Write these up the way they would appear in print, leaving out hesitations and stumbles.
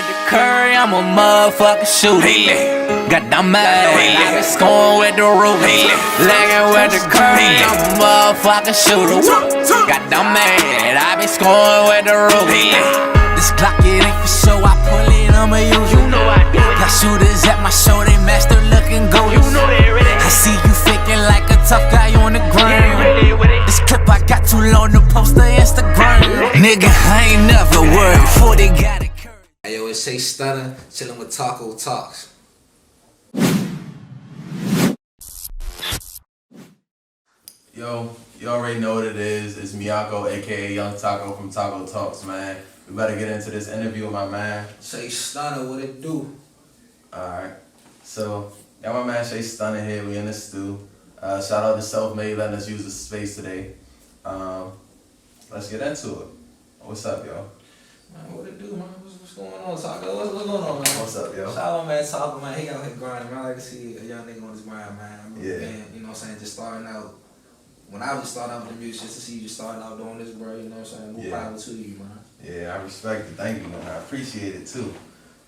with the curry, I'm a motherfucking shooter. Got them mad, I been scoring with the roof. Legging with the curry, I'm a motherfucking shooter. Got them mad, I been scoring with the roof. This Glock it ain't for show, I pull it, I'ma use it. Got shooters at my show, they master looking gold. I see you faking like a tough guy on the ground. This clip I got too long to post the Instagram. Nigga, I ain't never worried, 40 got it. Hey yo, it's Stunna, chillin' with Taco Talks. Yo, you already know what it is. It's Miyako, aka Young Taco from Taco Talks, man. We better get into this interview with my man. Stunna, what it do? Alright, so got my man Stunna here. We in the stew. Shout out to Self-Made letting us use the space today. Let's get into it. What's up, yo? Man, what it do, man? What's going on, Taco? What's going on, man? What's up, yo? Shout out, man, Taco, man. He out here grinding, man. I like to see a young nigga on his grind, man. Yeah. Man, you know what I'm saying? Just starting out. When I was starting out with the music, just to see you starting out doing this, bro, you know what I'm saying? More power to you, man. Yeah, I respect it. Thank you, man. I appreciate it, too.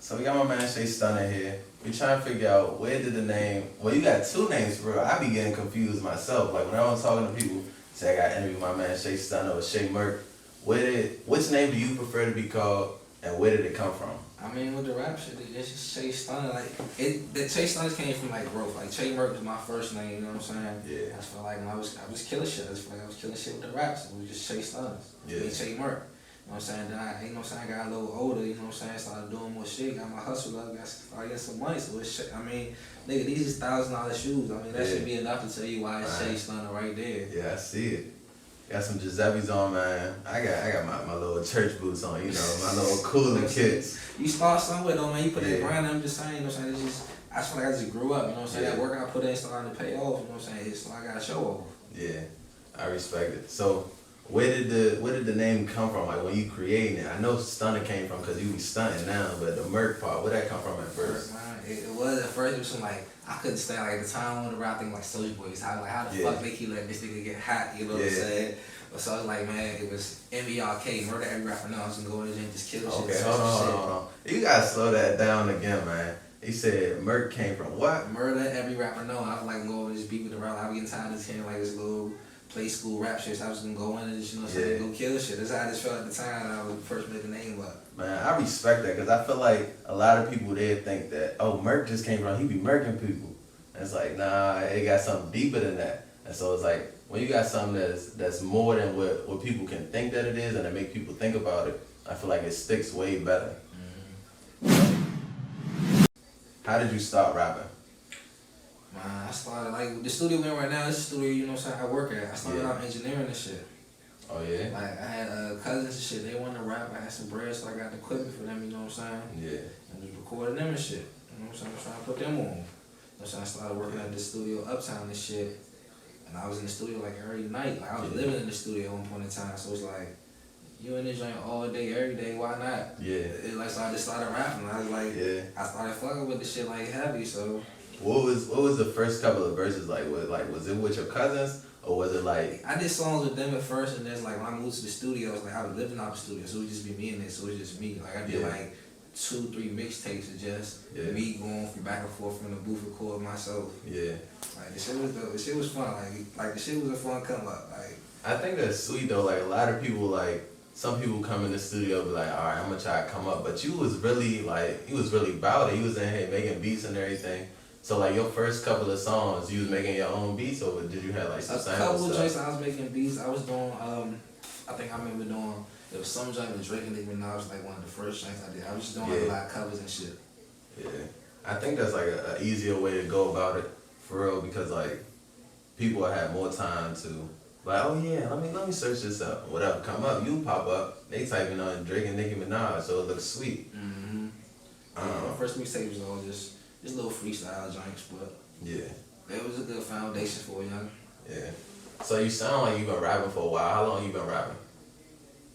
So we got my man Stunna here. We trying to figure out where did the name, well, you got two names for real. I be getting confused myself. Like when I was talking to people, say I got interviewed my man Stunna or Shay Merk. Which name do you prefer to be called and where did it come from? I mean, with the rap shit, it's just Stunna. Like, the Stunna came from like growth. Like, Shay Merk was my first name, you know what I'm saying? Yeah. I just felt like when I was killing shit. I just felt like I was killing shit with the raps. It was just Stunna. Yeah. Shay Merk. You know what I'm saying? Then I, you know what I'm saying, I got a little older, you know what I'm saying? Started doing more shit, got my hustle up, started getting some money. So it's shit. I mean, nigga, these is $1,000 shoes. I mean, that should be enough to tell you why it's Stunna right there. Yeah, I see it. Got some Giuseppe's on, man. I got my little church boots on, you know, my little cooler kits. You start somewhere though, man. You put that grind in, I'm just saying, you know what I'm saying? It's just, I just feel like I just grew up, you know what I'm saying? That work I put in starting to pay off, you know what I'm saying? It's like I got to show off. Yeah, I respect it. So, where did the name come from? Like when you creating it, I know Stunna came from because you be stunting now, but the Merk part, where that come from at first? It was at first. It was some like I couldn't stand like at the time on the rap thing like Soulja Boys. How the fuck they keep letting this nigga get hot? You know what I'm saying? But so I was like, man, it was MBRK, murder every rapper now. I was gonna go in there and just kill shit. Okay, hold on. You gotta slow that down again, man. He said Merk came from what? Murder every rapper know. I was like go and just beat with the rap. I was getting tired of hearing like this little play school rap shit. So I was gonna go in and just, you know what I'm saying, go kill shit. That's how I just felt at the time I was first making the name up. Man, I respect that because I feel like a lot of people there think that, oh, Merk just came from, he be murking people. And it's like, nah, it got something deeper than that. And so it's like, when you got something that's more than what people can think that it is and it make people think about it, I feel like it sticks way better. How did you start rapping? Man, I started like the studio we're in right now. This is the studio, you know what I'm saying, I work at. I started out engineering and shit. Oh yeah? Like I had cousins and shit. They wanted to rap. I had some bread, so I got the equipment for them. You know what I'm saying? Yeah. And just recording them and shit. You know what I'm saying? I'm trying to put them on. You know what I'm saying? I started working at this studio uptown and shit. And I was in the studio like every night. Like I was living in the studio at one point in time. So it's like, you in this joint all day, every day. Why not? Yeah. So I just started rapping. I was like, I started fucking with the shit like heavy. So. What was the first couple of verses like? Was it with your cousins or was it like? I did songs with them at first, and then like when I moved to the studio, it was like I was living out the studio, so it would just be me in it. So it was just me. Like I did like 2-3 mixtapes of just me going from back and forth from the booth recording myself. Yeah. Like the shit was dope. The shit was fun. Like the shit was a fun come up. Like I think that's sweet though. Like a lot of people some people come in the studio and be like, all right, I'm gonna try to come up, but you was really about it. You was in here making beats and everything. So like your first couple of songs, you was making your own beats, or did you have like some samples? A couple of joints I was making beats. I was doing, I think I remember doing, there was some joint with Drake and Nicki Minaj, like one of the first joints I did. I was just doing like a lot of covers and shit. Yeah, I think that's like a easier way to go about it, for real, because like people have more time to like, oh yeah, let me search this up. Whatever come up, you pop up. They typing on Drake and Nicki Minaj, so it looks sweet. My first mixtape was all just little freestyle joints, but it was a good foundation for a young. Yeah. So you sound like you've been rapping for a while. How long you been rapping?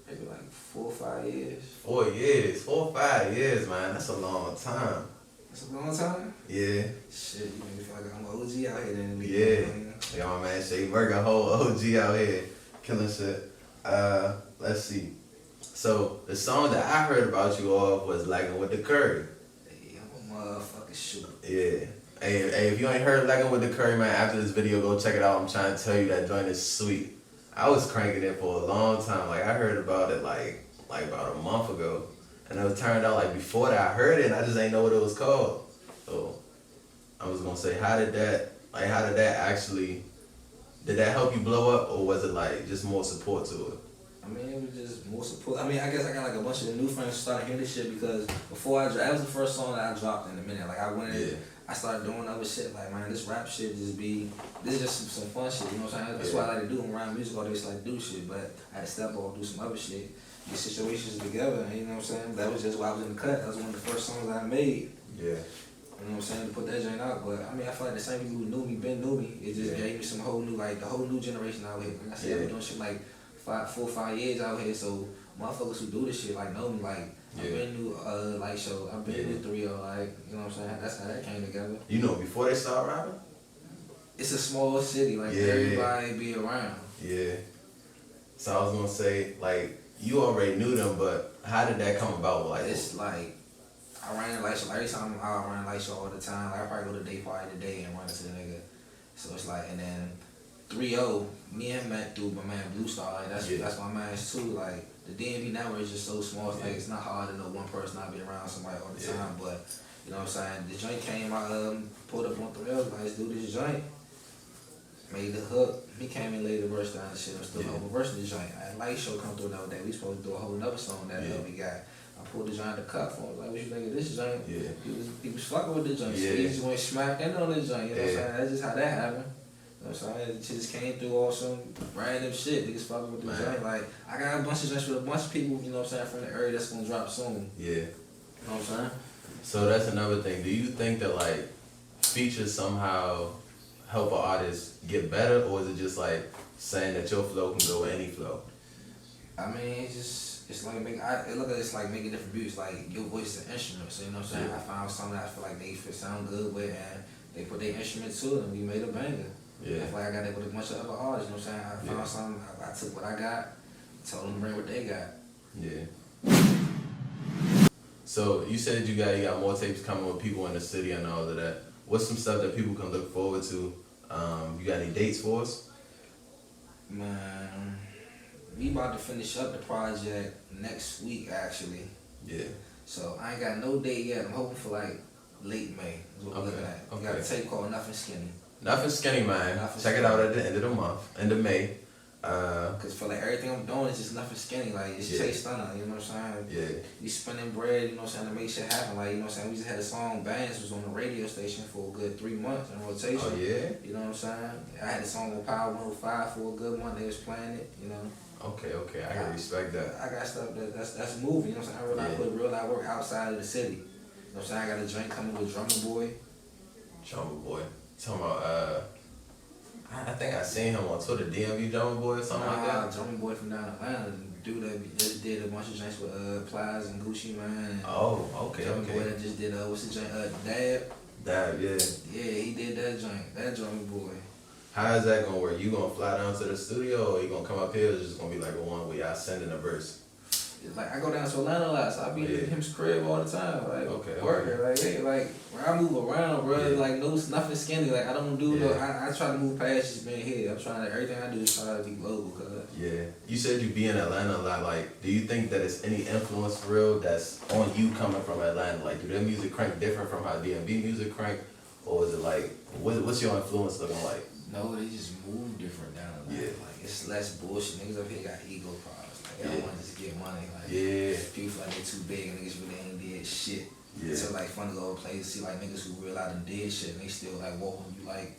Maybe like 4 or 5 years. 4 years. 4 or 5 years, man. That's a long time. That's a long time? Yeah. Shit, you make me feel like I'm an OG out here then. Yeah, my man Shay Merk, a whole OG out here killing shit. Let's see. So the song that I heard about you off was Lagging with the Curry. Hey, I'm a motherfucking shooter. Yeah. Hey, if you ain't heard Lagging with the Curry, man, after this video, go check it out. I'm trying to tell you that joint is sweet. I was cranking it for a long time. Like, I heard about it like about a month ago. And it turned out like before that I heard it and I just ain't know what it was called. So I was gonna say, how did that actually, did that help you blow up, or was it like just more support to it? I mean, it was just more support. I mean, I guess I got like a bunch of new friends who started hearing this shit because before that was the first song that I dropped in a minute. Like I went in, I started doing other shit. Like, man, this rap shit this is just some fun shit. You know what I'm saying? That's what I like to do when around music. All this like do shit, but I had to step off, do some other shit, get situations together. You know what I'm saying? That was just why I was in the cut. That was one of the first songs I made. Yeah. You know what I'm saying, to put that joint out. But I mean, I feel like the same people who knew me, knew me. It just gave me some whole new, like the whole new generation out here. Like I said, I've been doing shit like 4 or 5 years out here. So motherfuckers who do this shit like know me. Like I've been new like show. I've been new 3 like, you know what I'm saying. That's how that came together. You know, before they start rapping, it's a small city. Like everybody be around. Yeah. So I was gonna say, like, you already knew them, but how did that come about? Like, it's like I ran a light show. Like, every time I run a light show all the time. Like I probably go to day party today and run into the nigga. So it's like, and then 3-0, me and him met through my man Blue Star. Like that's my man's too. Like the DMV network is just so small. It's like it's not hard to know one person not be around somebody all the time. But you know what I'm saying. The joint came. I pulled up on 3-0. Like, let's do this joint. Made the hook. He came in later, verse down and shit. I'm still overversing the joint. I had light show come through another day. We supposed to do a whole nother song that we got. I pulled the joint the cut for him. Like, what you think of this joint? Yeah. He was fucking with the joint. So he just went smack in on the joint. You know what I'm saying? That's just how that happened. You know what I'm saying? It just came through all some random shit. Niggas fucking with the joint. Like, I got a bunch of joints with a bunch of people, you know what I'm saying, from the area that's gonna drop soon. Yeah. You know what I'm saying? So that's another thing. Do you think that like features somehow help an artist get better, or is it just like saying that your flow can go with any flow? I mean, it's like look at it's like making different beats. Like your voice is an instrument, so you know what I'm saying. I found something that I feel like they sound good with, and they put their instrument to it, and we made a banger. Yeah. I feel like I got that with a bunch of other artists. You know what I'm saying. I found something. I took what I got, told them to bring what they got. Yeah. So you said you got more tapes coming with people in the city and all of that. What's some stuff that people can look forward to? You got any dates for us? Man, we about to finish up the project next week, actually. Yeah. So I ain't got no date yet. I'm hoping for like late May. Is what we're looking at. We got a tape called Nothing Skinny. Nothing Skinny, man. Check it out at the end of the month, end of May. Cause for like everything I'm doing is just nothing skinny. Like it's Chase Stunna, you know what I'm saying? Yeah. You spending bread, you know what I'm saying, to make shit happen. Like, you know what I'm saying? We just had a song Bands was on the radio station for a good 3 months in rotation. Oh yeah. You know what I'm saying? I had the song on Power 105 for a good month. They was playing it, you know. Okay, I can respect that. I got stuff that's moving, you know what I'm saying? I realize I put real life work outside of the city. You know what I'm saying? I got a joint coming with Drummer Boy. Drummer Boy. Talking about I think I seen him on Twitter, DMV Drummer Boy or something like that. Drummer Boy from down Atlanta, dude that just did a bunch of joints with Plies and Gucci Mane. Oh, okay. Drummer Boy that just did what's the joint? Dab, yeah. Yeah, he did that joint. That Drummer Boy. How is that gonna work? You gonna fly down to the studio, or you gonna come up here? Or it's just gonna be like a one where y'all sending a verse? Like I go down to Atlanta a lot, so I be in him's crib all the time, like working, like hey, like when I move around, bro, like nothing skinny. Like I don't do no. I try to move past just being here. I'm trying to everything I do is try to be global, cause you said you be in Atlanta a lot. Like, do you think that it's any influence for real that's on you coming from Atlanta? Like, do their music crank different from how DMV music crank, or is it like what's your influence looking like? No, they just move different down there. Like it's less bullshit. Niggas up here got ego problems. Like they don't want to just get money. Like people feel like they too big and niggas really ain't did shit. So like fun to go to places see like niggas who real out and did shit and they still like walk on you like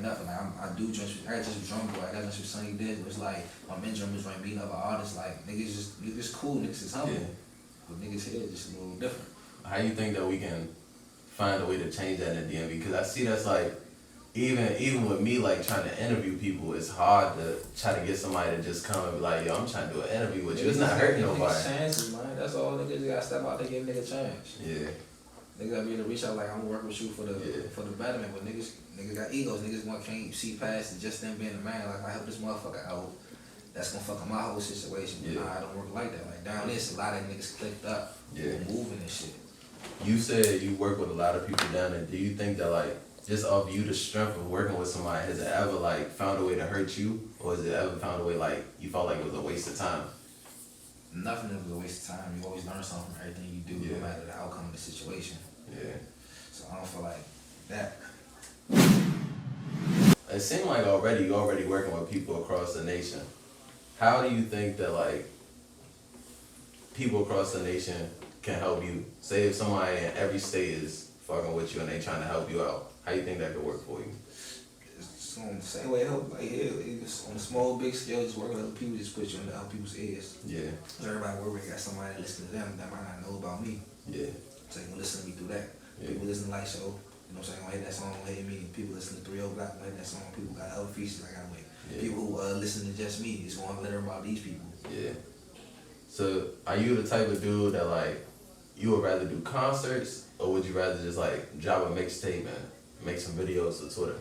nothing. Like I do just I got just drum boy. I got just with Sonny did. It was like my men drummers right beating up an artist. Like niggas cool. Niggas is humble. But niggas here just a little different. How you think that we can find a way to change that in the DMV? Because I see that's like. Even with me like trying to interview people, it's hard to try to get somebody to just come and be like, yo, I'm trying to do an interview with you. It's not hurting nobody. Chances, man. That's all niggas gotta step out there, give nigga a chance. Yeah. Niggas gotta be able to reach out like I'm working with you for the betterment, but niggas got egos. Niggas can't see past it just them being a man. Like I help this motherfucker out. that's gonna fuck up my whole situation. Yeah. Nah, I don't work like that. Like down this, a lot of niggas clicked up, Yeah. moving and shit. You said you work with a lot of people down there. Do you think that like just off you the strength of working with somebody, has it ever like found a way to hurt you, or has it ever found a way like you felt like it was a waste of time? Nothing is a waste of time. You always learn something from everything you do, Yeah. no matter the outcome of the situation. Yeah. So I don't feel like that. It seemed like you already working with people across the nation. How do you think that like people across the nation can help you? Say if somebody in every state is fucking with you and they trying to help you out, how you think that could work for you? It's on the same way help, like it's on a small, big scale, just working with other people, just put you into other people's ears. Yeah. Everybody working got somebody that listen to them that might not know about me. Yeah. So they gonna listen to me through that. Yeah. People listen to Light Show, you know what I'm saying? Gonna hit that song, gonna hit me. People listen to 3 Black, gonna hit that song. People got other features I gotta make. Yeah. People who listen to just me, just wanna learn about these people. Yeah. So are you the type of dude that like you would rather do concerts, or would you rather just like drop a mixtape and make some videos for Twitter?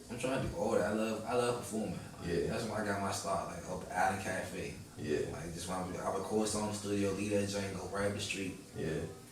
I'm trying to do all that. I love performing. Like, Yeah. That's when I got my start, like up at Island Cafe. Yeah. Like just when I record song in the studio, leave that joint, go right up the street. Yeah.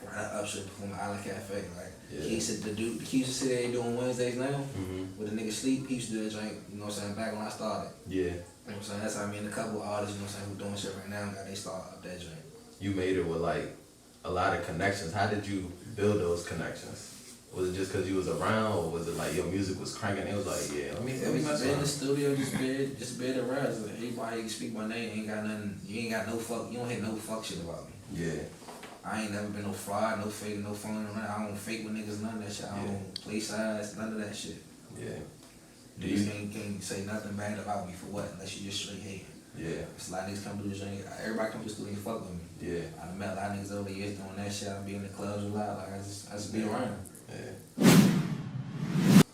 Right up shit perform at Island Cafe. Like Yeah. he used to do the Keys to City they doing Wednesdays now. Mm-hmm. With the nigga sleep, he used to do that joint, you know what I'm saying, back when I started. Yeah. You know what I'm saying? That's how me and a couple artists, you know what I'm saying, who doing shit right now got they start up that joint. You made it with like a lot of connections. How did you build those connections? Was it just because you was around, or was it like your music was cranking? It was like, yeah, let me mess in around. the studio, just be the rest. Like, everybody can speak my name, ain't got nothing, you ain't got no fuck, you don't hear no fuck shit about me. Yeah. I ain't never been no fraud, no fake, no phone, no nothing. I don't fake with niggas, none of that shit. I don't play sides, none of that shit. Yeah. You just can't say nothing bad about me for what, unless you just straight hating. Yeah. It's a lot of niggas come to the joint, everybody come to the studio and fuck with me. Yeah. I met a lot of niggas over the years doing that shit. I be in the clubs a lot, like I just be around. Yeah.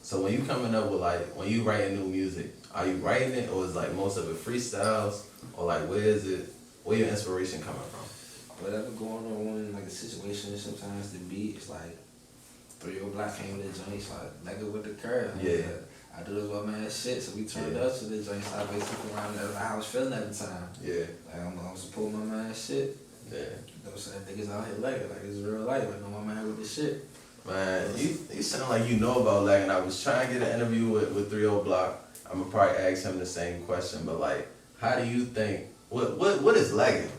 So when you coming up with like, when you writing new music, are you writing it, or is like most of it freestyles, or like where your inspiration coming from? Whatever going on, like a situation, sometimes the beat, it's like 3 Black came with the joint, so I like it with the curve. Yeah. I do this with my shit, so we turned Yeah. up to the joint, so I basically around how I was feeling at the time. Yeah. Like I'm supporting my man shit. Yeah. You know what I'm saying? Niggas out here like it, like it's real life. I know my man with this shit. Man, you sound like you know about lagging. I was trying to get an interview with 3 Block. I'm gonna probably ask him the same question, but like, how do you think, what is lagging?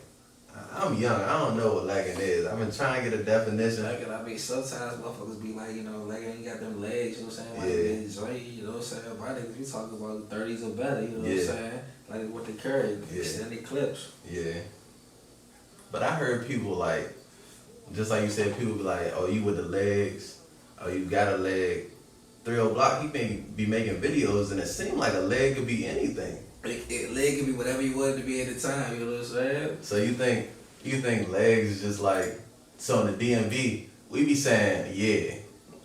I'm young, I don't know what lagging is. I've been trying to get a definition. Like, I mean, sometimes motherfuckers be like, you know, like ain't got them legs, you know what I'm saying? Like, Yeah. they joint, you know what I'm saying? My niggas, we talk about 30s or better, you know what I'm Yeah. saying? Like with the curve, Yeah. extended clips. Yeah. But I heard people like, just like you said, people be like, oh, you with the legs, oh, you got a leg. 3 Block, he may be making videos, and it seemed like a leg could be anything. Leg can be whatever you want it to be at the time, you know what I'm saying? So you think legs is just like, so in the DMV, we be saying, yeah,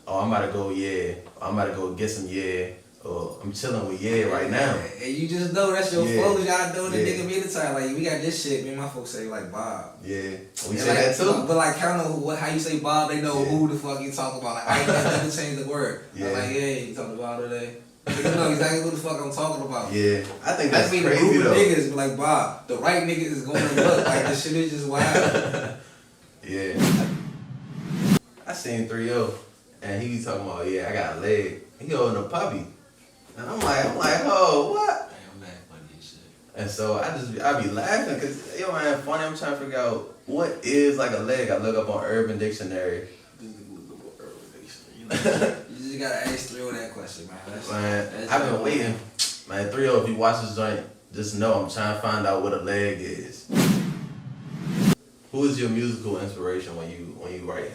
oh, I'm about to go, yeah, or I'm about to go get some, yeah, or I'm chilling with, yeah, right now. And you just know that's your Yeah. folks, y'all doing the Yeah. nigga be the time. Like, we got this shit, me and my folks say, like, Bob. Yeah, we And say like, that too. But like, kind of how you say Bob, they know Yeah. who the fuck you talking about. Like, I ain't never change the word. Yeah. I'm like, yeah, you talking about today? You know exactly what the fuck I'm talking about. Yeah, I think I that's mean, the crazy group of though. niggas be like, Bob, the right niggas is going to look like this shit is just wild. Yeah. I seen 3 and he was talking about, yeah, I got a leg. He holding a puppy. And I'm like, oh, what? I'm mad funny and shit. And so I be laughing because, yo, man, funny, I'm trying to figure out what is like a leg. I look up on Urban Dictionary. This nigga look up on Urban Dictionary. You know, you just gotta ask 3 that question, man. Man, I've been waiting. Man, 3 if you watch this joint, just know I'm trying to find out what a leg is. Who is your musical inspiration when you write?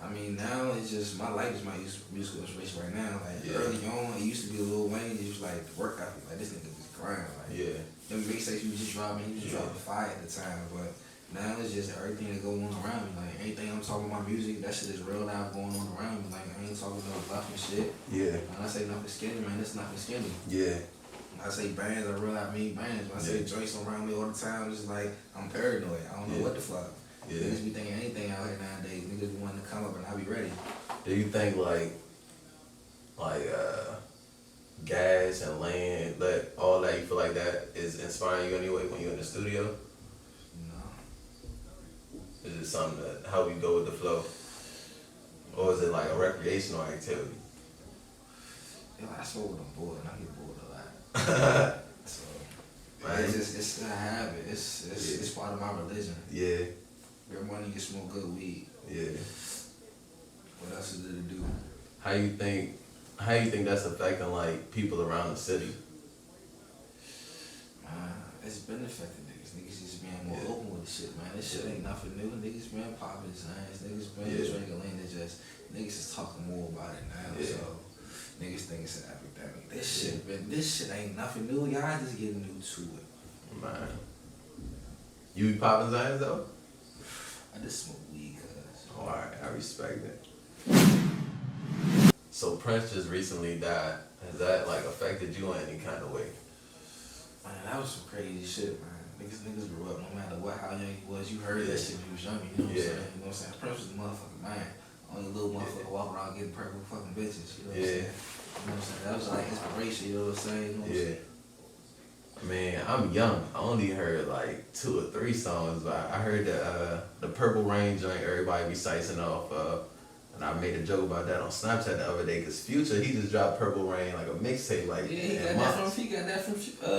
I mean, now it's just, my life is my musical inspiration right now. Like, Yeah. early on, it used to be a Lil Wayne, it was like work out. Like, this nigga just grind. Like, Yeah. them mixtapes he was just dropping fire at the time. But now it's just everything that go on around me. Like, anything I'm talking about music, that shit is real now going on around me. Like, I ain't talking no bluff and shit. Yeah. When I say nothing skinny, man, it's nothing skinny. Yeah. When I say bands, I real, I mean bands. When I say joints around me all the time, it's like, I'm paranoid. I don't know what the fuck. Yeah. Niggas be thinking anything out here nowadays. Niggas be wanting to come up and I be ready. Do you think like gas and land, all that, you feel like that is is inspiring you anyway when you're in the studio? No. Is it something that help you go with the flow? Or is it like a recreational activity? Yo, I smoke when I'm bored, and I get bored a lot. So, Man. it's a habit. It's part of my religion. Yeah, Every morning you can smoke good weed. yeah. What else is there to do? How you think that's affecting like people around the city? It's been affecting niggas. Niggas just being more Yeah. open with the shit, man. This shit ain't nothing new. Niggas been popping signs. Niggas been Yeah. drinking lean. It's just niggas is talking more about it now. Yeah. So niggas think it's an epidemic. This shit ain't nothing new. Y'all just getting new to it. Man. You be popping signs though? I just smoke weed, cuz. Oh, alright, I respect it. So Prince just recently died. Has that like affected you in any kind of way? Man, that was some crazy shit, man. Niggas grew up, no matter what, how young you was, you heard that shit when you was young, you know what I'm Yeah. saying? You know what I'm saying? Prince was a motherfucking man. Only little motherfucker walk around getting purple fucking bitches, you know what I'm Yeah. saying? You know what I'm saying? That was like inspiration, you know what I'm saying? You know what I'm Yeah. saying? Man, I'm young. I only heard like 2 or 3 songs, but I heard the Purple Rain joint everybody be sicing off of. And I made a joke about that on Snapchat the other day because Future, he just dropped Purple Rain, like a mixtape, like Yeah, he in got months. that from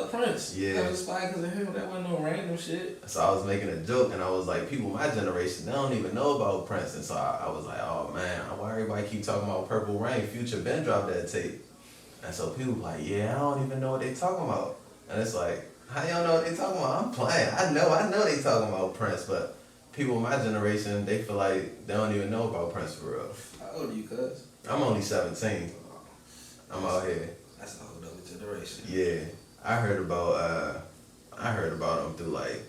Prince. Yeah. That was inspired because of him. That wasn't no random shit. So I was making a joke and I was like, people my generation, they don't even know about Prince. And so I was like, oh man, why everybody keep talking about Purple Rain? Future been dropped that tape. And so people like, yeah, I don't even know what they talking about. And it's like, how y'all know what they talking about? I'm playing. I know they talking about Prince, but people my generation, they feel like they don't even know about Prince for real. How old are you, cuz? I'm only 17. I'm out here. That's a whole other generation. Yeah. I heard about him through like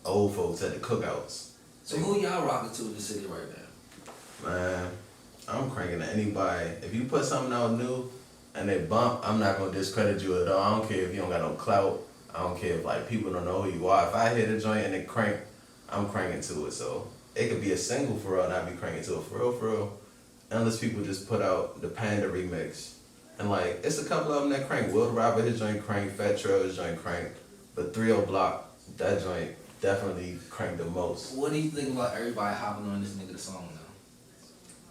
old folks at the cookouts. So who y'all rocking to in the city right now? Man, I'm cranking to anybody. If you put something out new and they bump, I'm not gonna discredit you at all. I don't care if you don't got no clout. I don't care if like people don't know who you are. If I hit a joint and it crank, I'm cranking to it. So it could be a single for real and I be cranking to it for real. Unless people just put out the Panda remix. And like, it's a couple of them that crank. Will the Robert, his joint crank. Fat Trail, his joint crank. But 3-0 Block, that joint definitely cranked the most. What do you think about everybody hopping on this nigga song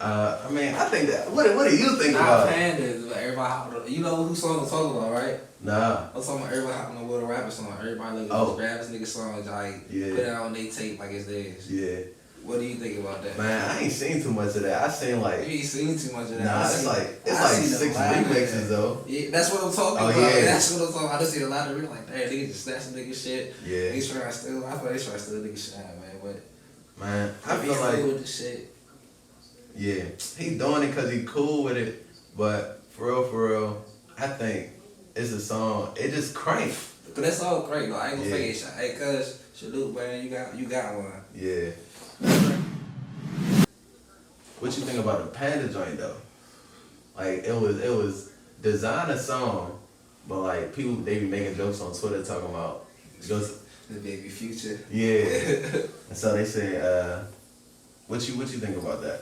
now? I mean, I think that, what do you think about Not it? Pandas, but everybody hopping on. You know who song I'm talking about, right? Nah. I'm talking about everybody hopping on Will the Rapper song. Everybody like Oh. grab this nigga song, like Yeah. put it on their tape like it's theirs. Yeah. What do you think about that? Man, I ain't seen too much of that. I seen You like, ain't seen too much of that. nah, I it's seen- like I seen 6 a lot of remixes that. though. Yeah, that's what I'm talking Oh, about. yeah. That's what I'm talking about. I just see a lot of people like, damn, niggas just snatching nigga shit. Yeah. They trying to steal. I thought they trying to steal nigga shit out, man. But Man, I be feel cool like, with the shit. yeah, he doing it cause he cool with it. But for real, I think it's a song. It just crank. But that's all great though. I ain't gonna Yeah. fake it. Hey, cuz, salute, man. You got one. Yeah. What you think about the Panda joint though? Like it was design a song, but like people they be making jokes on Twitter talking about just The baby Future. yeah. And so they say, what you think about that?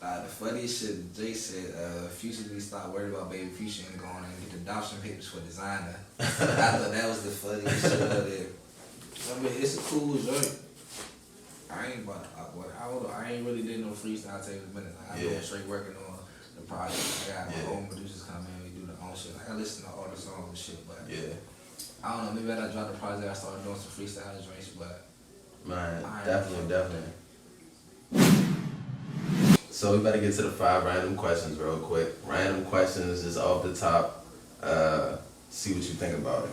The funniest shit, Jay said, Future need to stop worrying about baby Future and going and get the adoption papers for designer. I thought that was the funniest shit of it. I mean, it's a cool joint. I ain't really did no freestyle tape in a minute. I've Yeah. been straight working on the project. I got Yeah. my own producers come in, we do their own shit. I listen to all the songs and shit, but Yeah. I don't know, maybe after I dropped the project, I started doing some freestyle joints, but Man, I ain't definitely. So we better get to the 5 random questions real quick. Random questions just off the top. See what you think about it.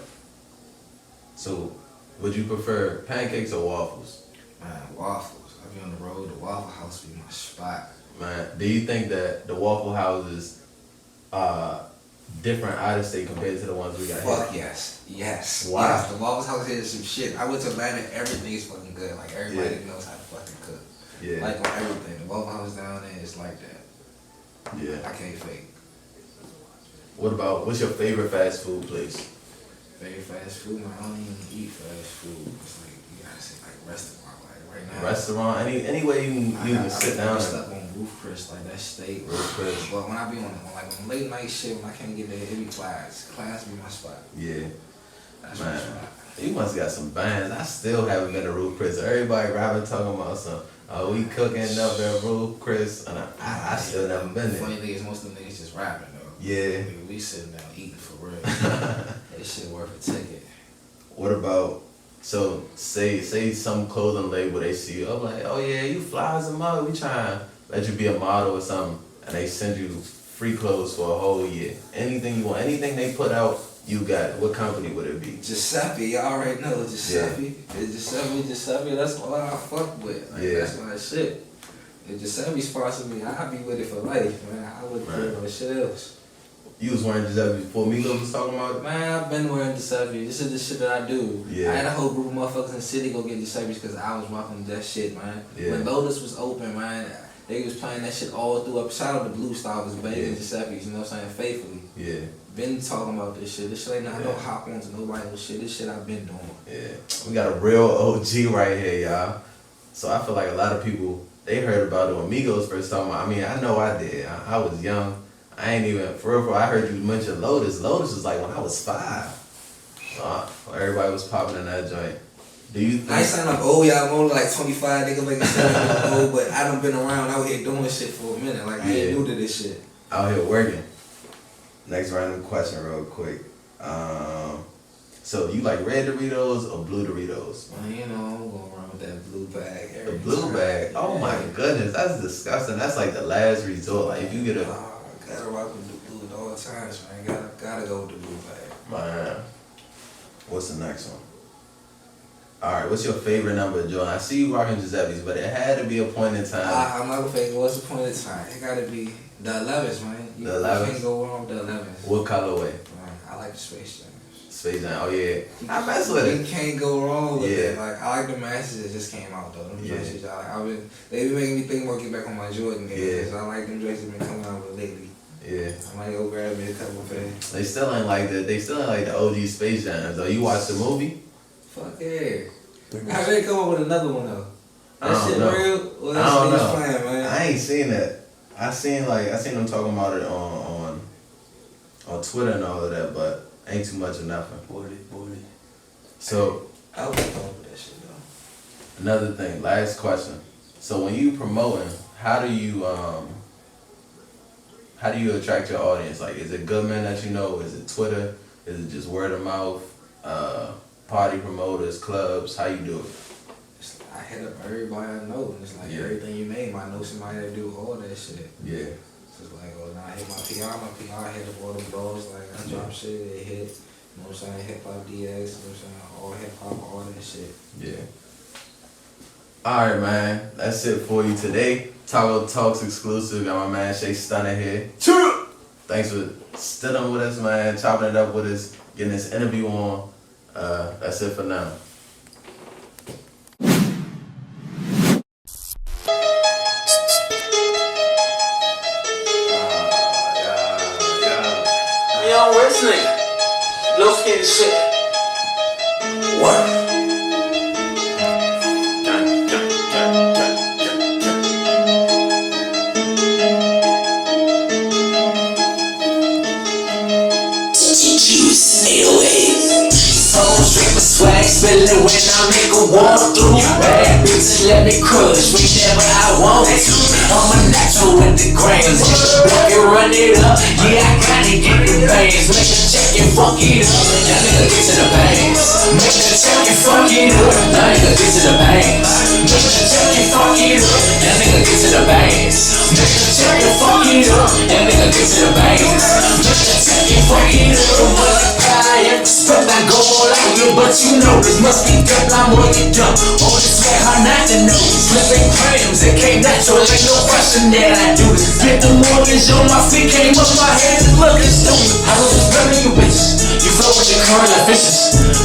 So, would you prefer pancakes or waffles? man, waffles. I be on the road, the Waffle House be my spot. Man, do you think that the Waffle Houses different out of state compared to the ones we got Fuck here? yes. Why? Yes, the Waffle House here is some shit. I went to Atlanta, everything is fucking good. Like everybody Yeah. knows how to fucking cook. Yeah. Like on everything. The Waffle House down there is like that. Yeah. I can't fake. What's your favorite fast food place? Favorite fast food, man, I don't even eat fast food. It's like you gotta say like restaurant, like right now. Restaurant, any way you can sit down I'm and stuck on Roof Chris, like that steak. Roof Chris. But when I be on late night shit, when I can't get there, it be class. Class be my spot. Yeah. That's Man, what's up. you must got some bands. I still haven't been to Roof Chris. Everybody rapping talking about some. Oh, we cooking up at Roof Chris, and I still never been there. Funny thing is, most of them niggas just rapping though. Yeah. We sitting down eating for real. That shit worth a ticket. What about, so say some clothing label, they see you, I'm like, oh yeah, you fly as a model, we trying to let you be a model or something, and they send you free clothes for a whole year. Anything you want, anything they put out, you got it. What company would it be? Giuseppe, y'all already know Giuseppe. Giuseppe, that's all I fuck with. Like, Yeah. That's my shit. If Giuseppe sponsor me, I'll be with it for life, man. I wouldn't care no shit else. You was wearing Giuseppe before Migos was talking about it? Man, I've been wearing Giuseppe. This is the shit that I do. Yeah. I had a whole group of motherfuckers in the city go get Giuseppe's because I was rocking that shit, man. Yeah. When Lotus was open, man, they was playing that shit all through up. Shout out to Blue Star was begging Yeah. Giuseppe's, you know what I'm saying, faithfully. Yeah, Been talking about this shit. This shit ain't not Yeah. no hop on to nobody else shit. This shit I've been doing. yeah. We got a real OG right here, y'all. So I feel like a lot of people, they heard about it when Migos first talking about. I mean, I know I did. I was young. I ain't even, for real, I heard you mention Lotus. Lotus was like when I was 5. Everybody was popping in that joint. Do you think? I ain't sign up old, y'all. I'm only like 25, nigga, like 7 years old, but I done been around out here doing shit for a minute. Like, I ain't Yeah. new to this shit. Out here working. Next random question real quick. So you like red Doritos or blue Doritos? Well, you know, I'm going around with that blue bag. The every blue time. bag? Oh my goodness, that's disgusting. That's like the last resort. Like if you get a, I gotta rock with the blue at all times, man. Gotta go with the blue bag. man, what's the next one? Alright, what's your favorite number, Joe? I see you rocking Giuseppe's, but it had to be a point in time. I'm not gonna fake it. What's the point of time? It gotta be the 11s, man. You The 11s? can't go wrong with the 11s. What colorway? Man, I like the Space Jam. Space Jam. Oh yeah, I mess with You it. can't go wrong with Yeah. it. Like, I like the Masters that just came out, though. Them Yeah. dresses, they been making me think about getting back on my Jordan game. Yeah. 'Cause I like them dresses been coming out with lately. Yeah. I might go grab me a couple of pairs. They still ain't like the OG Space Jams though. You watched the movie? Fuck yeah. How they come up with another one, though? I That don't shit know. real? Well, I that don't shit know. is playing, man. I ain't seen that. I seen them talking about it on Twitter and all of that, but ain't too much of nothing. 40. So I was come up with that shit, though. another thing, last question. So when you promoting, how do you attract your audience? Like, is it good men that you know? Is it Twitter? Is it just word of mouth? Party promoters, clubs? How you do it? I hit up everybody I know, and it's like Yeah. everything you name, I know somebody that do all that shit. Yeah. So it's like, oh, now I hit my PR hit up all them bros, like I drop shit, they hit, you know what I'm saying, hip hop DX, you know what I'm saying, all hip hop, all that shit. Yeah. Alright, man. That's it for you today. Taco Talks exclusive. Got my man Shay Stunna here. Thanks for sitting with us, man. Chopping it up with us. Getting this interview on. That's it for now. Young rich nigga, low skin shit. What? Swag spillin' when I make a walk through. Bad bitches let me crush whenever I want to. I'm a natural with the grams. Block it, run it up. Yeah, I gotta get the bangs. Make a check and fuck it up. That nigga get to the bangs. Make a check and fuck it up. That nigga get to the bangs. Make a check and fuck it up. That nigga get to the bangs. Make a check and fuck it up. That nigga get to the bangs. Make a check and fuck it up. I expect I go all out here, but you know this must be dumb. I'm more than dumb. All this way, how not to know. Flipping grams, it came natural, ain't no question that I do this. Spent the mortgage on my feet, came up my hands and looking stupid. I was just running you bitches. You flow with your current like fishes.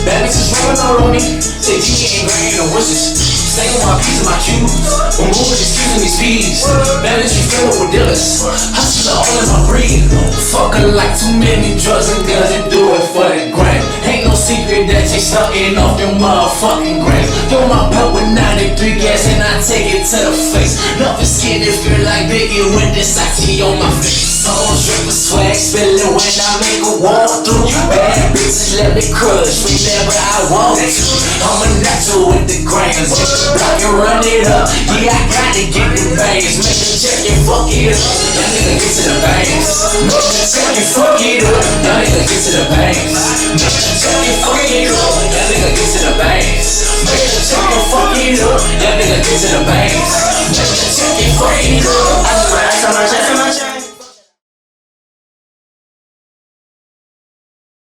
Bad bitches rolling all on me. Say G ain't grand no wishes. Stay on my P's and my Q's. When moving, excusing these P's. Bad bitches filled with dealers. Hustler all in my breed. Fucking like too many drugs and guns and do it for the grand. Ain't no secret that you stuntin' off them motherfucking grams. Throw my pump with 93 gas and I take it to the face. Nothing skinny, feel like Biggie with this Sachi on my face. Soul drippin' swag, spillin' when I make a walk through. Bad bitches let me crush whenever I want to. I'm a natural with the grams, check the block and run it up. Yeah, I gotta get the bangs, make the check and fuck it up. Y'all nigga get to the bangs, make the check and fuck it up. Y'all nigga get to the bangs, make the check and fuck it up. Y'all nigga get to the bangs, make the check and fuck it up. Y'all nigga get to the bangs.